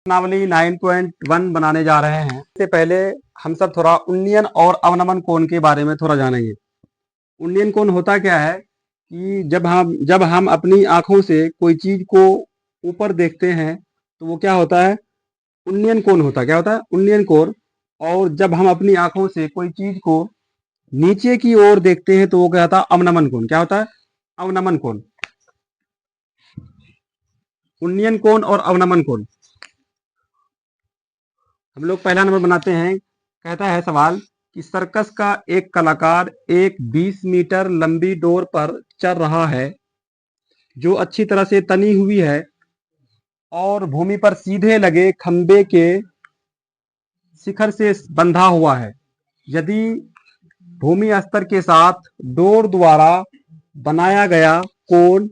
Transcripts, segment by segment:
प्रश्नावली 9.1 बनाने जा रहे हैं। इससे पहले हम सब थोड़ा उन्नयन और अवनमन कोण के बारे में थोड़ा जानेंगे। उन्नयन कोण होता क्या है कि जब हम अपनी आंखों से कोई चीज को ऊपर देखते हैं तो वो क्या होता है, उन्नयन कोण होता है। क्या होता है? उन्नयन कोण। और जब हम अपनी आंखों से कोई चीज को नीचे की ओर देखते हैं तो वो क्या होता है, अवनमन कोण। क्या होता है? अवनमन कोण। उन्नयन कोण और अवनमन कोण। हम लोग पहला नंबर बनाते हैं। कहता है सवाल कि सर्कस का एक कलाकार एक 20 मीटर लंबी डोर पर चल रहा है जो अच्छी तरह से तनी हुई है और भूमि पर सीधे लगे खंबे के शिखर से बंधा हुआ है। यदि भूमि स्तर के साथ डोर द्वारा बनाया गया कोण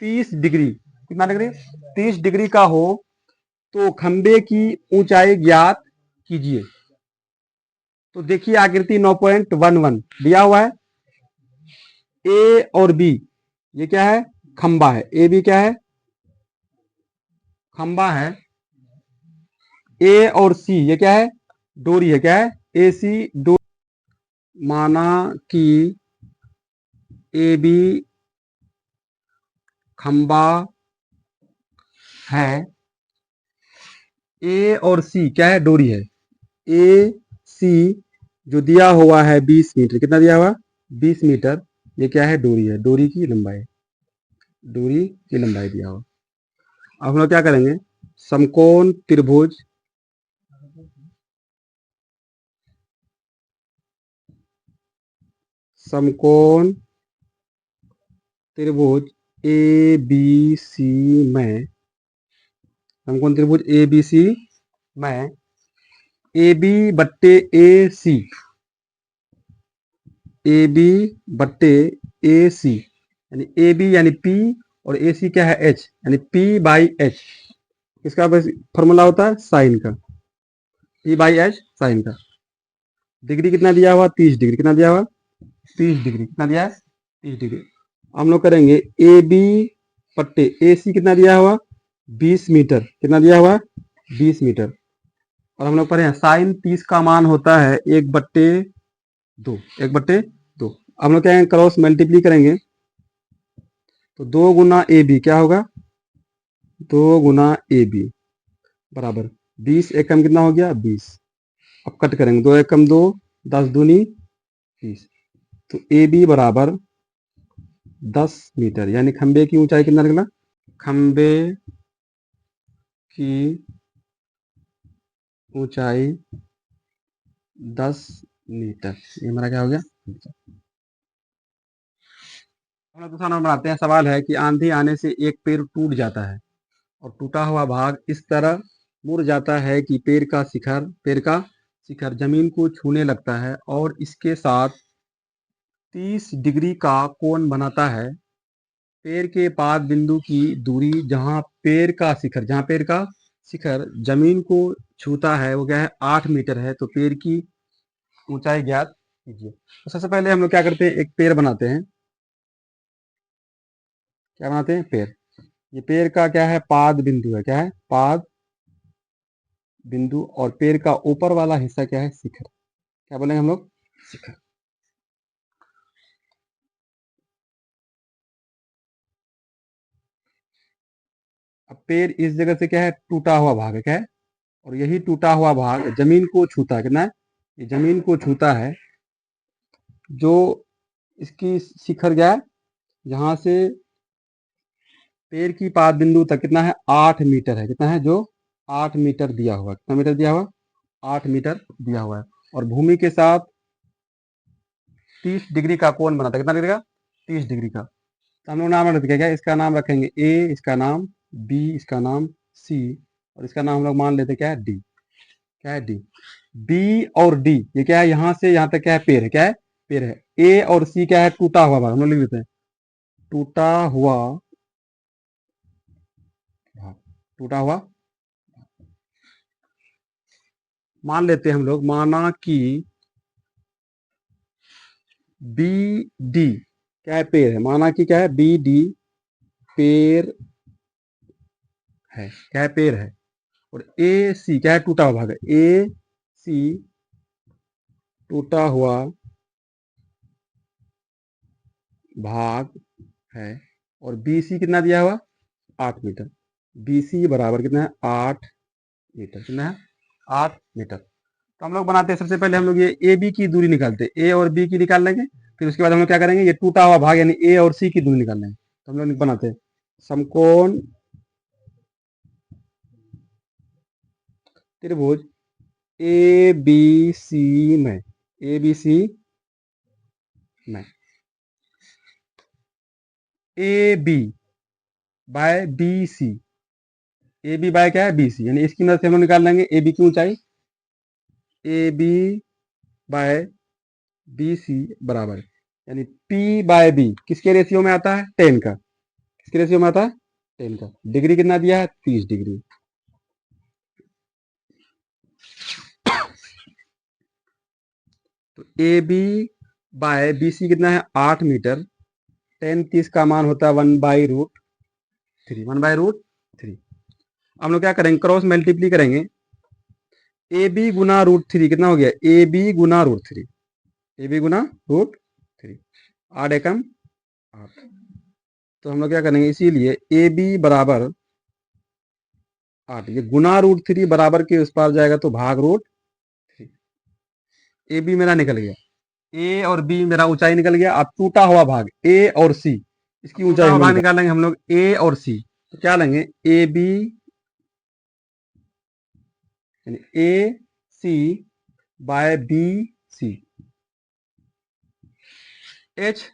30 डिग्री, कितना डिग्री? 30 डिग्री का हो तो खंबे की ऊंचाई ज्ञात कीजिए। तो देखिए आकृति 9.11 दिया हुआ है। ए और बी ये क्या है? खंबा है। ए बी क्या है? खंबा है। ए और सी ये क्या है? डोरी है। क्या है? ए सी डोरी। माना कि ए बी खंबा है, ए और सी क्या है? डोरी है। ए सी जो दिया हुआ है 20 मीटर, कितना दिया हुआ? 20 मीटर। ये क्या है? डोरी है। डोरी की लंबाई, डोरी की लंबाई दिया हुआ। अब हम लोग क्या करेंगे, समकोण त्रिभुज समकोण त्रिभुज ए बी सी में, समकोण त्रिभुज ए बी सी में ए बी बट्टे ए सी, ए बी बट्टे ए सी यानी ए बी यानी पी और ए सी क्या है? एच, यानी पी बाई एच। इसका बस फॉर्मूला होता है साइन का, पी बाई एच साइन का। डिग्री कितना दिया हुआ? 30 डिग्री। कितना दिया हुआ? 30 डिग्री। कितना दिया है? 30 डिग्री। हम लोग करेंगे ए बी पट्टे ए सी, कितना दिया हुआ? 20 मीटर। कितना दिया हुआ? 20 मीटर। और हम लोग पढ़े हैं साइन 30 का मान होता है 1/2। 1/2। हम लोग क्या है, क्रॉस मल्टीप्ली करेंगे तो 2 गुना ए बी क्या होगा? 2 गुना ए बी बराबर 20 एकम कितना हो गया? 20। अब कट करेंगे, 2 एकम 2, 10 दूनी 30। तो ए बी बराबर 10 मीटर, यानी खंबे की ऊंचाई कितना निकला? खंबे की ऊंचाई 10 मीटर। ये हमारा क्या हो गया? हम लोग दूसरा नंबर बनाते हैं। सवाल है कि आंधी आने से एक पेड़ टूट जाता है और टूटा हुआ भाग इस तरह मुड़ जाता है कि पेड़ का शिखर जमीन को छूने लगता है और इसके साथ 30 डिग्री का कोण बनाता है। पेड़ के पाद बिंदु की दूरी जहां पेड़ का शिखर जमीन को छूता है वो क्या है? 8 मीटर है। तो पेड़ की ऊंचाई ज्ञात कीजिए। तो सबसे पहले हम लोग क्या करते हैं, एक पेड़ बनाते हैं। क्या बनाते हैं? पेड़। ये पेड़ का क्या है? पाद बिंदु है। क्या है? पाद बिंदु। और पेड़ का ऊपर वाला हिस्सा क्या है? शिखर। क्या बोलेंगे हम लोग? शिखर। अब पेड़ इस जगह से क्या है? टूटा हुआ भाग है। क्या है? और यही टूटा हुआ भाग जमीन को छूता है। कितना है? ये जमीन को छूता है। जो इसकी शिखर क्या है? जहां से पेड़ की पाद बिंदु तक कितना है? 8 मीटर है। कितना है? जो 8 मीटर दिया हुआ। कितना मीटर दिया हुआ? 8 मीटर दिया हुआ है। और भूमि के साथ 30 डिग्री का कोण बनाता है। कितना डिग्री का? 30 डिग्री का। तो हम लोग नाम रख दिया क्या? इसका नाम रखेंगे ए, इसका नाम बी, इसका नाम सी और इसका नाम हम लोग मान लेते क्या है? डी। क्या है? डी। बी और डी ये क्या है? यहां से यहां तक क्या है? पेड़ है। क्या है? पेड़ है। ए और सी क्या है? टूटा हुआ भाग। हम लोग लिख देते हैं टूटा हुआ भाग। टूटा हुआ मान लेते हैं हम लोग। माना कि बी डी क्या है? पेड़ है। माना कि क्या है? बी डी पेड़ है। क्या है? पेड़ है। और ए सी क्या है, टूटा हुआ भाग है, ए सी टूटा हुआ भाग है, और बी सी कितना दिया हुआ, 8 मीटर। बी सी बराबर कितना है, 8 मीटर। कितना है, 8 मीटर। तो हम लोग बनाते हैं, सबसे पहले हम लोग ये ए बी की दूरी निकालते हैं, ए और बी की निकाल लेंगे, फिर उसके बाद हम लोग क्या करेंगे, ये टूटा हुआ भाग यानी ए और सी की दूरी निकाल लेंगे। तो हम लोग बनाते हैं समकोण त्रिभुज ए बी सी में, ए बी सी में A B by B C, A B by क्या है, बी सी, यानी इसकी मदद से हम लोग निकाल लेंगे ए बी की ऊंचाई, A B by B C बराबर, यानी पी बाय बी किसके रेशियो में आता है, 10 का। किसके रेशियो में आता है, 10 का। डिग्री कितना दिया है, 30 डिग्री। तो A B by B C कितना है, 8 मीटर। 10 30 का मान होता है 1/√3, 1/√3। हम लोग क्या करेंगे, क्रॉस मल्टीप्ली करेंगे, ए बी गुना √3 कितना हो गया, A B Guna √3, A B गुना √3, 8 एकम 8। तो हम लोग क्या करेंगे, इसीलिए ए बी बराबर 8, ये गुना √3 बराबर के उस पार जाएगा तो भाग √3। ए बी मेरा निकल गया, ए और बी मेरा ऊंचाई निकल गया। अब टूटा हुआ भाग ए और सी, इसकी ऊंचाई भाग निकालेंगे हम लोग, ए और सी। तो क्या लेंगे, ए बी यानी A C by B C, H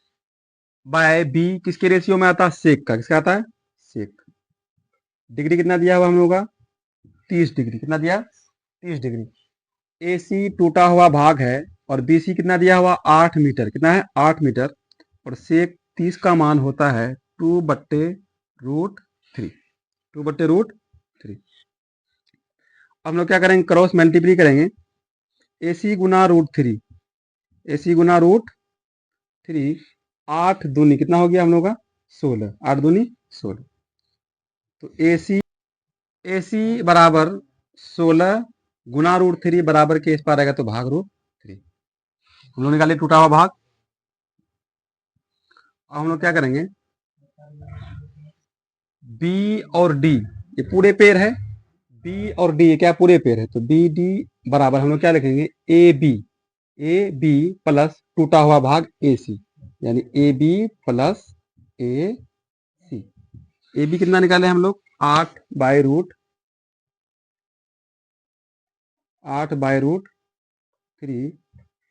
by B किसके रेशियो में आता है, सेक का। किसका आता है, सेक। डिग्री कितना दिया हुआ हम लोग का, 30 डिग्री। कितना दिया, 30 डिग्री। ए सी टूटा हुआ भाग है, और बी सी कितना दिया हुआ, 8 मीटर। कितना है, 8 मीटर। और सेक 30 का मान होता है 2/√3, 2/√3। हम लोग क्या करेंगे, क्रॉस मल्टीप्लाई करेंगे, ए सी गुना √3, ए सी गुना √3, 8 दूनी कितना हो गया हम लोग का, 16, 8 दूनी 16। तो ए सी बराबर 16 गुना √3 बराबर के इस पार आएगा तो भाग √3। हम लोग निकाले टूटा हुआ भाग। अब हम लोग क्या करेंगे, बी और डी ये पूरे पेड़ है, बी और डी ये क्या पूरे पेड़ है, तो बी डी बराबर हम लोग क्या लिखेंगे, ए बी प्लस टूटा हुआ भाग ए सी, यानी A B plus A C. A B कितना निकाले हम लोग, 8/√3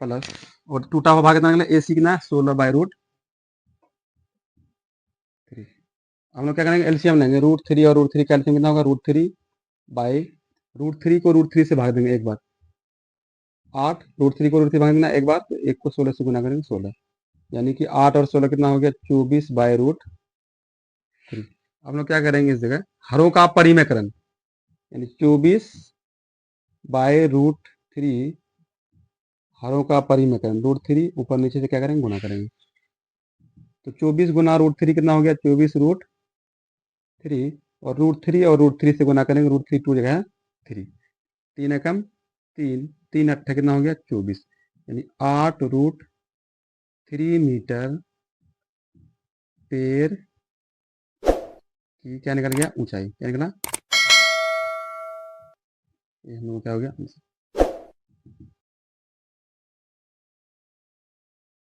प्लस, और टूटा हुआ भाग कितना निकला, ए सी कितना, 16/√3। हम लोग क्या करेंगे, एलसीएम लेंगे, √3 और √3 का एलसीएम कितना होगा, √3 को √3 से भाग देंगे एक बार, 8 √3 को √3 भाग देना एक बार, तो एक को 16 से गुना करेंगे 16, यानी कि 8 और 16 कितना हो गया, 24/√3। हम लोग क्या करेंगे, इस जगह हरों का परिमेयकरण, यानी 24/√3 हरों का परिमेयकरण, √3 ऊपर नीचे से क्या करेंगे, गुना करेंगे। तो 24 गुना √3 कितना हो गया, 24√3, और √3 से गुना करेंगे, √3 2 जगह 3, 3 एकम 3, 3 अट्ठा कितना हो गया, 24, यानी 8√3 मीटर पेड़ की क्या निकल गया, ऊंचाई। क्या निकला, ये हम लोग क्या हो गया,